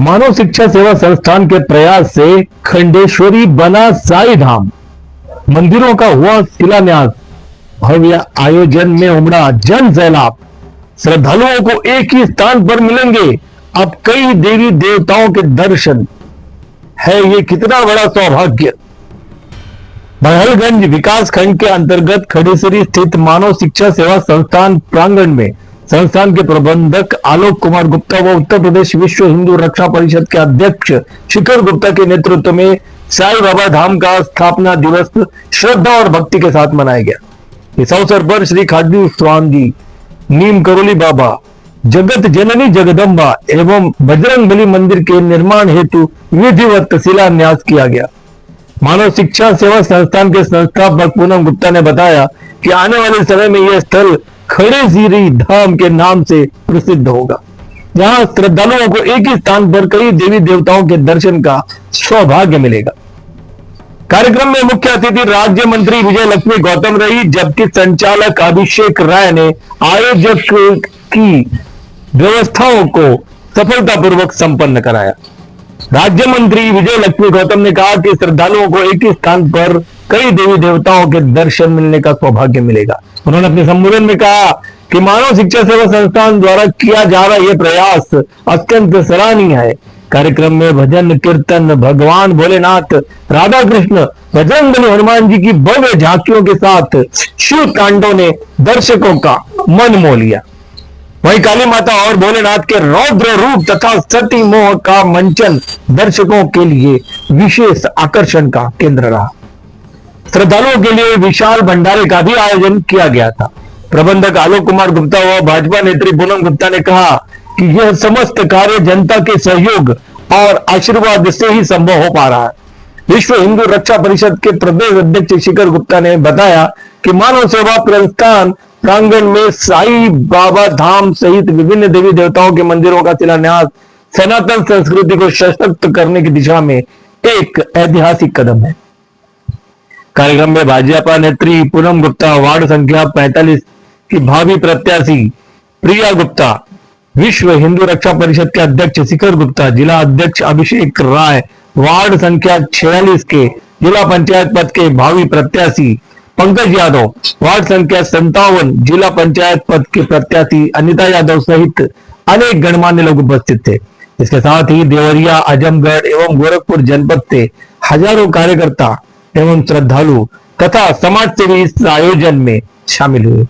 मानव शिक्षा सेवा संस्थान के प्रयास से खंडेश्वरी बना साई धाम, मंदिरों का हुआ शिलान्यास, भव्य आयोजन में उमड़ा जन सैलाब। श्रद्धालुओं को एक ही स्थान पर मिलेंगे अब कई देवी देवताओं के दर्शन। है ये कितना बड़ा सौभाग्य। बहलगंज विकास खंड के अंतर्गत खड़ेसरी स्थित मानव शिक्षा सेवा संस्थान प्रांगण में संस्थान के प्रबंधक आलोक कुमार गुप्ता व उत्तर प्रदेश विश्व हिंदू रक्षा परिषद के अध्यक्ष शिखर गुप्ता के नेतृत्व में साई बाबा धाम का स्थापना दिवस श्रद्धा और भक्ति के साथ मनाया गया। इस अवसर पर श्री खाटू श्याम जी, नीम करोली बाबा, जगत जननी जगदम्बा एवं बजरंगबली मंदिर के निर्माण हेतु विधिवत शिलान्यास किया गया। मानव शिक्षा सेवा संस्थान के संस्थापक पूनम गुप्ता ने बताया कि आने वाले समय में यह स्थल खड़ेसरी धाम के नाम से प्रसिद्ध होगा, जहां श्रद्धालुओं को एक ही स्थान पर कई देवी देवताओं के दर्शन का सौभाग्य मिलेगा। कार्यक्रम में मुख्य अतिथि राज्य मंत्री विजय लक्ष्मी गौतम रही, जबकि संचालक अभिषेक राय ने आयोजक की व्यवस्थाओं को सफलतापूर्वक संपन्न कराया। राज्य मंत्री विजय लक्ष्मी गौतम ने कहा कि श्रद्धालुओं को एक ही स्थान पर कई देवी देवताओं के दर्शन मिलने का सौभाग्य मिलेगा। उन्होंने अपने संबोधन में कहा कि मानव शिक्षा सेवा संस्थान द्वारा किया जा रहा यह प्रयास अत्यंत सराहनीय है। कार्यक्रम में भजन कीर्तन, भगवान भोलेनाथ, राधा कृष्ण, बजरंगबली, हनुमान जी की भव्य झांकियों के साथ शिव तांडव ने दर्शकों का मन मोह लिया। वहीं काली माता और भोलेनाथ के रौद्र रूप तथा सती मोह का मंचन दर्शकों के लिए विशेष आकर्षण का केंद्र रहा। श्रद्धालुओं के लिए विशाल भंडारे का भी आयोजन किया गया था। प्रबंधक आलोक कुमार गुप्ता व भाजपा नेत्री पूनम गुप्ता ने कहा कि यह समस्त कार्य जनता के सहयोग और आशीर्वाद से ही संभव हो पा रहा है। विश्व हिंदू रक्षा परिषद के प्रदेश अध्यक्ष शिखर गुप्ता ने बताया कि मानव सेवा संस्थान प्रांगण में साई बाबा धाम सहित विभिन्न देवी देवताओं के मंदिरों का शिलान्यास सनातन संस्कृति को सशक्त करने की दिशा में एक ऐतिहासिक कदम है। कार्यक्रम में भाजपा नेत्री पूनम गुप्ता, वार्ड संख्या 45 की भावी प्रत्याशी प्रिया गुप्ता, विश्व हिंदू रक्षा परिषद के अध्यक्ष शिखर गुप्ता, जिला अध्यक्ष अभिषेक राय, वार्ड संख्या 46 के जिला पंचायत पद के भावी प्रत्याशी पंकज यादव, वार्ड संख्या 57 जिला पंचायत पद के प्रत्याशी अनिता यादव सहित अनेक गणमान्य लोग उपस्थित थे। इसके साथ ही देवरिया, आजमगढ़ एवं गोरखपुर जनपद से हजारों कार्यकर्ता एवं श्रद्धालु तथा समाज सेवी इस आयोजन में शामिल हुए।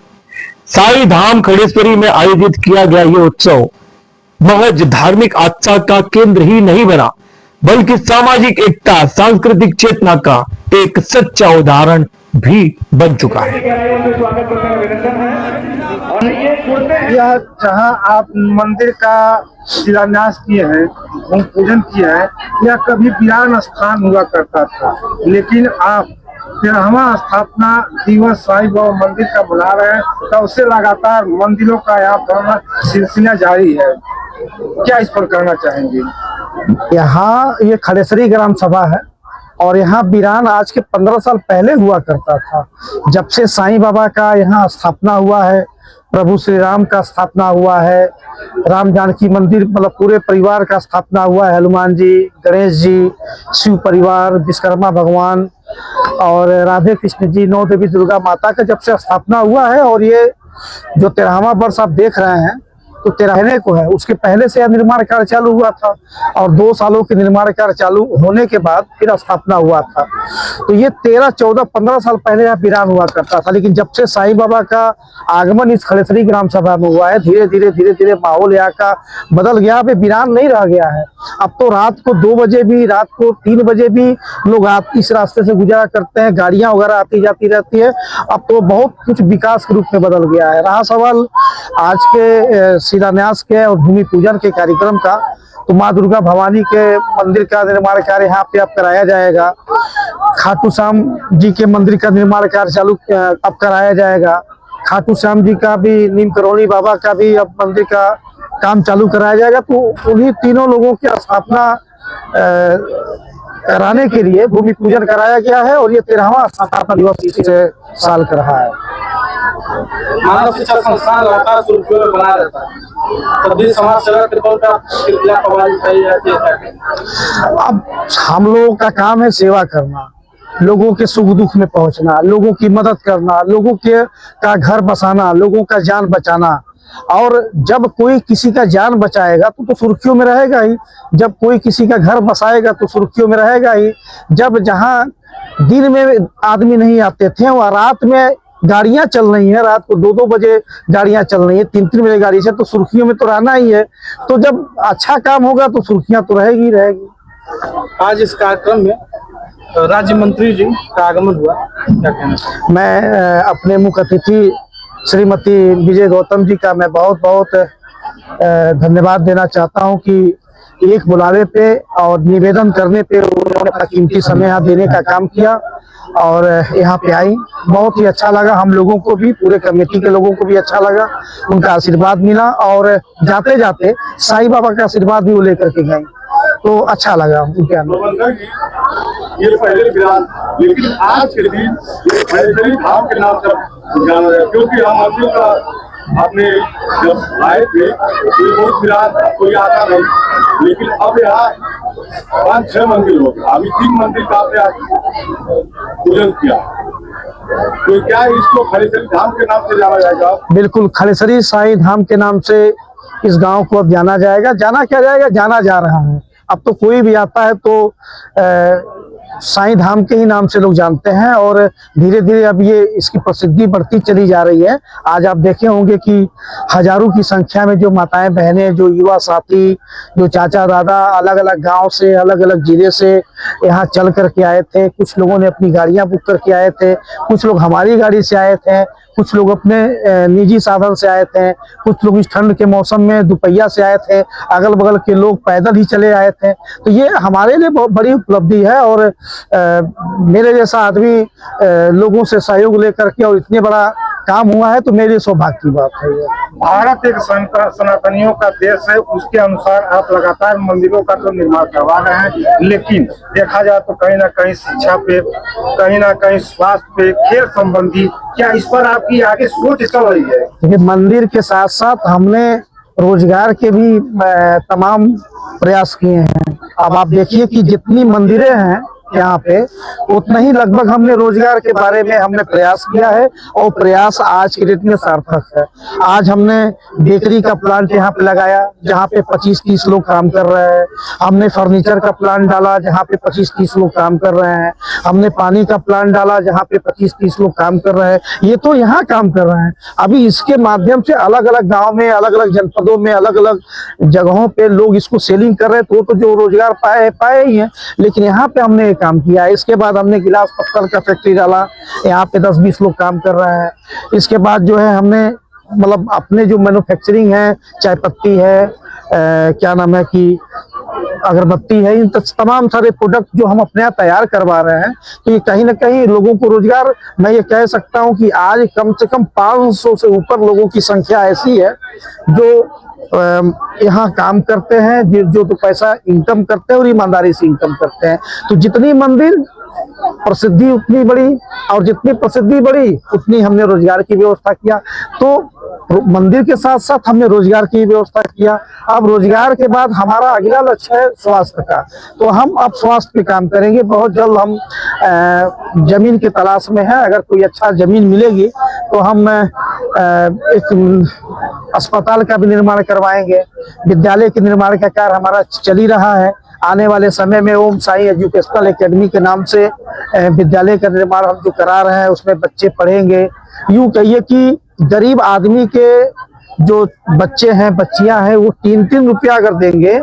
साई धाम खड़ेसरी में आयोजित किया गया यह उत्सव महज धार्मिक आस्था का केंद्र ही नहीं बना, बल्कि सामाजिक एकता, सांस्कृतिक चेतना का एक सच्चा उदाहरण भी बन चुका है। यह जहां आप मंदिर का शिलान्यास किए हैं, भूमि पूजन किए हैं, यह कभी वीरान स्थान हुआ करता था, लेकिन आप 13वां स्थापना दिवस साई बाबा मंदिर का मना रहे हैं, तब से लगातार मंदिरों का यहाँ बनना सिलसिला जारी है। क्या इस पर कहना चाहेंगे? यहाँ ये खड़ेसरी ग्राम सभा है और यहाँ वीरान आज के 15 साल पहले हुआ करता था। जब से साईं बाबा का यहाँ स्थापना हुआ है, प्रभु श्री राम का स्थापना हुआ है, राम जानकी मंदिर मतलब पूरे परिवार का स्थापना हुआ है, हनुमान जी, गणेश जी, शिव परिवार, विश्वकर्मा भगवान और राधे कृष्ण जी, 9 देवी दुर्गा माता का जब से स्थापना हुआ है। और ये जो 13वां वर्ष आप देख रहे हैं तो 13वें को है, उसके पहले से निर्माण कार्य चालू हुआ था और 2 सालों के निर्माण कार्य चालू होने के बाद फिर स्थापना हुआ था। तो ये 13, 14, 15 साल पहले यहाँ वीरान हुआ करता था, लेकिन जब से साईं बाबा का आगमन इस खड़ेसरी ग्राम सभा में हुआ है, धीरे धीरे माहौल यहाँ का बदल गया। अब वीरान नहीं रह गया है। अब तो रात को 2 बजे भी, रात को 3 बजे भी लोग इस रास्ते से गुजारा करते हैं, गाड़ियां वगैरह आती जाती रहती है। अब तो बहुत कुछ विकास के रूप में बदल गया है। रहा सवाल आज के शिलान्यास के और भूमि पूजन के कार्यक्रम का, तो माँ दुर्गा भवानी के मंदिर का निर्माण कार्य यहाँ पे अब कराया जाएगा। खाटू श्याम जी के मंदिर का निर्माण कार्य चालू अब कराया जाएगा। खाटू श्याम जी का भी, नीम करोली बाबा का भी अब मंदिर का काम चालू कराया जाएगा। तो उन्हीं तीनों लोगों की स्थापना कराने के लिए भूमि पूजन कराया गया है और ये 13वां स्थापना दिवस इसी साल का रहा है। मानव शिक्षा संस्थान लगातार सुर्खियों में बना रहता है। तभी समाज सेवा त्रिकोण का सिलसिला कमान उठाई जाती है। अब हम लोगों का काम है सेवा करना, लोगों के सुख दुख में पहुंचना, लोगों की मदद करना, लोगों के का घर बसाना, लोगों का जान बचाना। और जब कोई किसी का जान बचाएगा तो सुर्खियों में रहेगा ही, जब कोई किसी का घर बसाएगा तो सुर्खियों में रहेगा ही। जब जहां दिन में आदमी नहीं आते थे और रात में गाड़ियां चल रही हैं, रात को 2-2 बजे गाड़ियां चल रही हैं, 3-3 बजे गाड़ी से, तो सुर्खियों में तो रहना ही है। तो जब अच्छा काम होगा तो सुर्खियां तो रहेगी रहेगी। आज इस कार्यक्रम में राज्य मंत्री जी का आगमन हुआ, क्या कहना चाहिए? मैं अपने मुख्य अतिथि श्रीमती विजय गौतम जी का मैं बहुत बहुत धन्यवाद देना चाहता हूं कि एक बुलावे पे और निवेदन करने पे उन्होंने अपना कीमती समय यहाँ देने का काम किया और यहाँ पे आई। बहुत ही अच्छा लगा, हम लोगों को भी, पूरे कमेटी के लोगों को भी अच्छा लगा, उनका आशीर्वाद मिला और जाते जाते साईं बाबा का आशीर्वाद भी वो लेकर के गए, तो अच्छा लगा उनके अंदर। ये पहले विरान, लेकिन आज के दिन खड़ेसरी धाम के नाम से जाना जाए, क्योंकि हम मंदिर का आपने जब आए थे तो ये बहुत विरान था, कोई आता नहीं, लेकिन अब यहाँ 5-6 मंदिर हो गया, अभी 3 मंदिर का आपने आज पूजन किया, तो क्या इसको खड़ेसरी धाम के नाम से जाना जाएगा? बिल्कुल, खड़ेसरी साईं धाम के नाम से इस गांव को अब जाना जाएगा। जाना क्या जाएगा, जाना जा रहा है। अब तो कोई भी आता है तो साईं धाम के ही नाम से लोग जानते हैं और धीरे धीरे अब ये इसकी प्रसिद्धि बढ़ती चली जा रही है। आज आप देखे होंगे कि हजारों की संख्या में जो माताएं बहनें, जो युवा साथी, जो चाचा दादा अलग अलग गांव से, अलग अलग जिले से यहाँ चल करके आए थे। कुछ लोगों ने अपनी गाड़ियां बुक करके आए थे, कुछ लोग हमारी गाड़ी से आए थे, कुछ लोग अपने निजी साधन से आए थे, कुछ लोग इस ठंड के मौसम में दुपहिया से आए थे, अगल बगल के लोग पैदल ही चले आए थे। तो ये हमारे लिए बहुत बड़ी उपलब्धि है और मेरे जैसा आदमी लोगों से सहयोग लेकर के और इतने बड़ा काम हुआ है तो मेरे लिए सौभाग्य की बात है। भारत एक सनातनियों का देश है, उसके अनुसार आप लगातार मंदिरों का तो निर्माण करवा रहे हैं, लेकिन देखा जाए तो कहीं ना कहीं शिक्षा पे, कहीं ना कहीं स्वास्थ्य पे, खेल संबंधी, क्या इस पर आपकी आगे सोच चल रही है? देखिए, मंदिर के साथ साथ हमने रोजगार के भी तमाम प्रयास किए हैं। अब आप देखिए कि जितनी मंदिरें हैं यहाँ पे, उतना ही लगभग हमने रोजगार के बारे में हमने प्रयास किया है और प्रयास आज के डेट में सार्थक है। आज हमने बेकरी का प्लांट यहाँ पे लगाया जहाँ पे 25-30 लोग काम कर रहे हैं। हमने फर्नीचर का प्लांट डाला जहाँ पे 25-30 लोग काम कर रहे हैं। हमने पानी का प्लांट डाला जहाँ पे 25-30 लोग काम कर रहे हैं। ये तो यहाँ काम कर रहे हैं। अभी इसके माध्यम से अलग अलग गाँव में, अलग अलग जनपदों में, अलग अलग जगहों पे लोग इसको सेलिंग कर रहे हैं, तो जो रोजगार पाए ही है। लेकिन यहाँ पे हमने काम किया। इसके बाद हमने गिलास पत्थर का फैक्ट्री डाला, यहाँ पे 10-20 लोग काम कर रहे हैं। इसके बाद जो है हमने मतलब अपने जो मैन्युफैक्चरिंग है, चाय पत्ती है, क्या नाम है कि अगरबत्ती है, इन तमाम सारे प्रोडक्ट जो हम अपने यहाँ तैयार करवा रहे हैं, तो ये कहीं ना कहीं लोगों को रोजगार, मैं ये कह सकता हूँ कि आज कम से कम 500 से ऊपर लोगों की संख्या ऐसी है जो यहाँ काम करते हैं, जो तो पैसा इनकम करते हैं और ईमानदारी से इनकम करते हैं। तो जितनी मंदिर प्रसिद्धि उतनी बड़ी, और जितनी प्रसिद्धि बढ़ी उतनी हमने रोजगार की व्यवस्था किया। तो मंदिर के साथ साथ हमने रोजगार की व्यवस्था किया। अब रोजगार के बाद हमारा अगला लक्ष्य है स्वास्थ्य का, तो हम अब स्वास्थ्य पे काम करेंगे। बहुत जल्द हम जमीन की तलाश में है, अगर कोई अच्छा जमीन मिलेगी तो हम एक अस्पताल का भी निर्माण करवाएंगे। विद्यालय के निर्माण का कार्य हमारा चल ही रहा है। आने वाले समय में ओम साई एजुकेशनल एकेडमी के नाम से विद्यालय का निर्माण हम जो करा रहे हैं, उसमें बच्चे पढ़ेंगे। यूं कहिए कि गरीब आदमी के जो बच्चे हैं, बच्चियां हैं, वो 3-3 रुपया अगर देंगे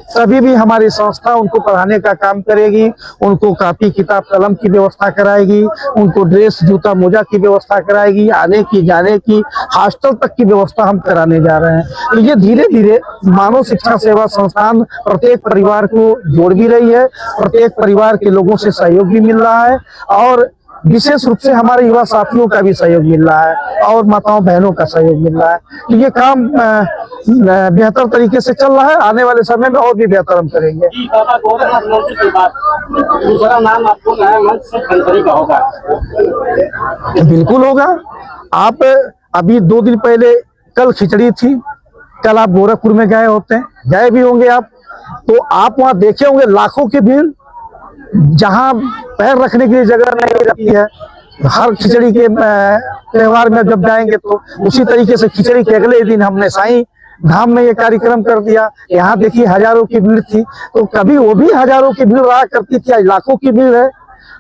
तभी भी हमारी संस्था उनको पढ़ाने का काम करेगी। उनको कॉपी किताब कलम की व्यवस्था कराएगी, उनको ड्रेस जूता मोजा की व्यवस्था कराएगी, आने की जाने की, हॉस्टल तक की व्यवस्था हम कराने जा रहे हैं। तो ये धीरे धीरे मानव शिक्षा सेवा संस्थान प्रत्येक परिवार को जोड़ भी रही है, प्रत्येक परिवार के लोगों से सहयोग भी मिल रहा है और विशेष रूप से हमारे युवा साथियों का भी सहयोग मिल रहा है और माताओं बहनों का सहयोग मिल रहा है। तो ये काम बेहतर तरीके से चल रहा है। आने वाले समय में और भी बेहतर हम करेंगे। दूसरा नाम आपको नया मंच से खड़ेसरी का होगा? बिल्कुल होगा। आप अभी 2 दिन पहले कल खिचड़ी थी, कल आप गोरखपुर में गए होते हैं, गए भी होंगे आप, तो आप वहाँ देखे होंगे लाखों की भीड़, जहाँ पैर रखने के लिए जगह नहीं रहती है। हर खिचड़ी के त्योहार में जब जाएंगे तो उसी तरीके से खिचड़ी के अगले दिन हमने साईं धाम में ये कार्यक्रम कर दिया। यहाँ देखिए हजारों की भीड़ थी, तो कभी वो भी हजारों की भीड़ रहा करती थी, आज लाखों की भीड़ है।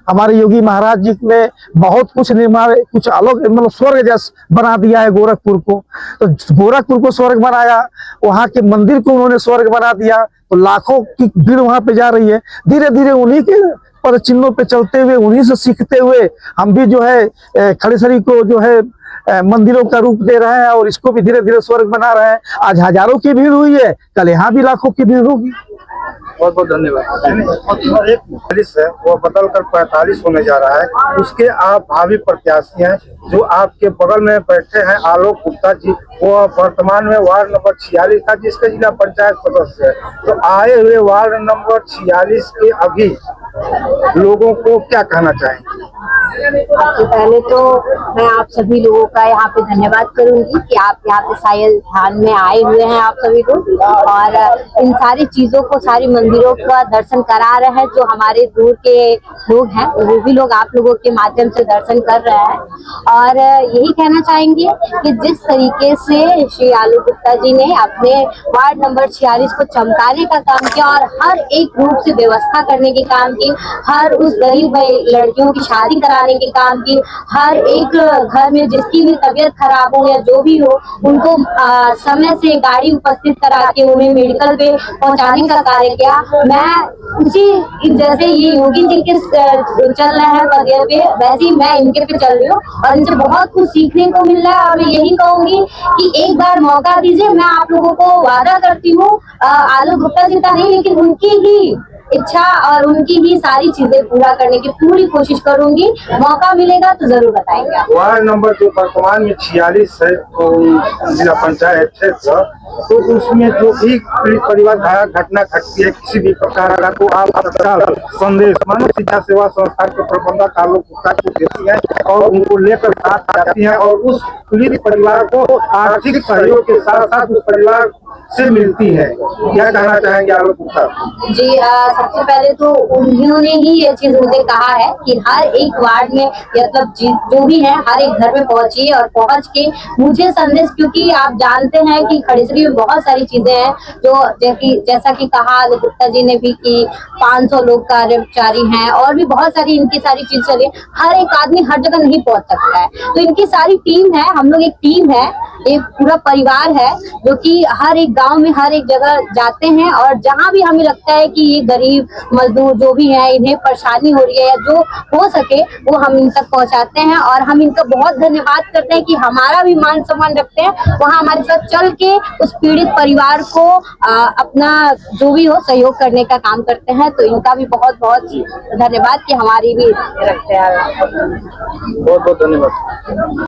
हमारे योगी महाराज जी ने बहुत कुछ निर्माण, कुछ अलग मतलब स्वर्ग जैसा बना दिया है गोरखपुर को। तो गोरखपुर को स्वर्ग बनाया, वहाँ के मंदिर को उन्होंने स्वर्ग बना दिया, तो लाखों की भीड़ वहाँ पे जा रही है। धीरे धीरे उन्हीं के पर चिन्हों पे चलते हुए, उन्हीं से सीखते हुए हम भी जो है खड़ेसरी को जो है मंदिरों का रूप दे रहे हैं और इसको भी धीरे धीरे स्वर्ग बना रहे हैं। आज हजारों की भीड़ हुई है, कल यहाँ भी लाखों की भीड़ होगी। बहुत बहुत धन्यवाद। और एक 40 है वो बदल कर 45 होने जा रहा है, उसके आप भावी प्रत्याशी हैं। जो आपके बगल में बैठे हैं आलोक गुप्ता जी, वो वर्तमान में वार्ड नंबर 46 था जिसके जिला पंचायत सदस्य है। तो आए हुए वार्ड नंबर 46 के अभी लोगों को क्या कहना चाहेंगे? सबसे पहले तो मैं आप सभी लोगों का यहाँ पे धन्यवाद करूंगी कि आप यहाँ पे सायल धाम में आए हुए हैं आप सभी लोग, और इन सारी चीजों को, सारी मंदिरों का दर्शन करा रहे हैं। जो हमारे दूर के लोग हैं वो भी लोग आप लोगों के माध्यम से दर्शन कर रहे हैं। और यही कहना चाहेंगे कि जिस तरीके से श्री आलोक गुप्ता जी ने अपने वार्ड नंबर 46 को चमकाने का काम किया और हर एक रूप से व्यवस्था करने के काम की, हर उस गरीब लड़कियों की शादी कराने के काम की, हर एक घर में जिसकी भी तबीयत खराब हो या जो भी हो उनको समय से गाड़ी उपस्थित करा के उन्हें मेडिकल पे पहुंचाने का कार्य किया। मैं उसी जैसे ये योगी जी के चल रहे हैं बगैर पे, वैसे ही मैं इनके पे चल रही हूँ और इनसे बहुत कुछ सीखने को मिल रहा है। और मैं यही कहूंगी कि एक बार मौका दीजिए। मैं आप लोगों को वादा करती हूँ, आलोक गुप्ता जी का नहीं लेकिन उनकी ही इच्छा और उनकी ही सारी चीजें पूरा करने की पूरी कोशिश करूंगी। मौका मिलेगा तो जरूर बताएंगे। वार्ड नंबर जो वर्तमान में 46 है तो जिला पंचायत क्षेत्र, तो उसमें जो भी परिवार घटना घटती है किसी भी प्रकार का, तो आप संदेश मानव शिक्षा सेवा संस्थान के प्रबंधक आलोक गुप्ता को देती है और उनको लेकर साथ जाती है और उस पीड़ित परिवार को आर्थिक सहयोग के साथ साथ उस परिवार से मिलती है। क्या कहना चाहेंगे आलोक गुप्ता जी? सबसे पहले तो उन्होंने ही ये चीज मुझे कहा है कि हर एक वार्ड में मतलब जो भी है हर एक घर में पहुंचिए और पहुंच के मुझे संदेश, क्योंकि आप जानते हैं कि खड़ेसरी में बहुत सारी चीजें हैं जो जैसा कि कहा आलोक गुप्ता जी ने भी कि 500 लोग कर्मचारी हैं और भी बहुत सारी इनकी सारी चीज चली। हर एक आदमी हर जगह नहीं पहुंच सकता है, तो इनकी सारी टीम है, हम लोग एक टीम है, एक पूरा परिवार है जो कि हर एक गांव में हर एक जगह जाते हैं और जहां भी हमें लगता है कि ये गरीब मजदूर जो भी है इन्हें परेशानी हो रही है या जो हो सके वो हम इन तक पहुंचाते हैं। और हम इनका बहुत धन्यवाद करते हैं कि हमारा भी मान सम्मान रखते हैं, वहां हमारे साथ चल के उस पीड़ित परिवार को अपना जो भी हो सहयोग करने का काम करते हैं। तो इनका भी बहुत बहुत धन्यवाद कि हमारी भी रखते हैं। बहुत बहुत धन्यवाद।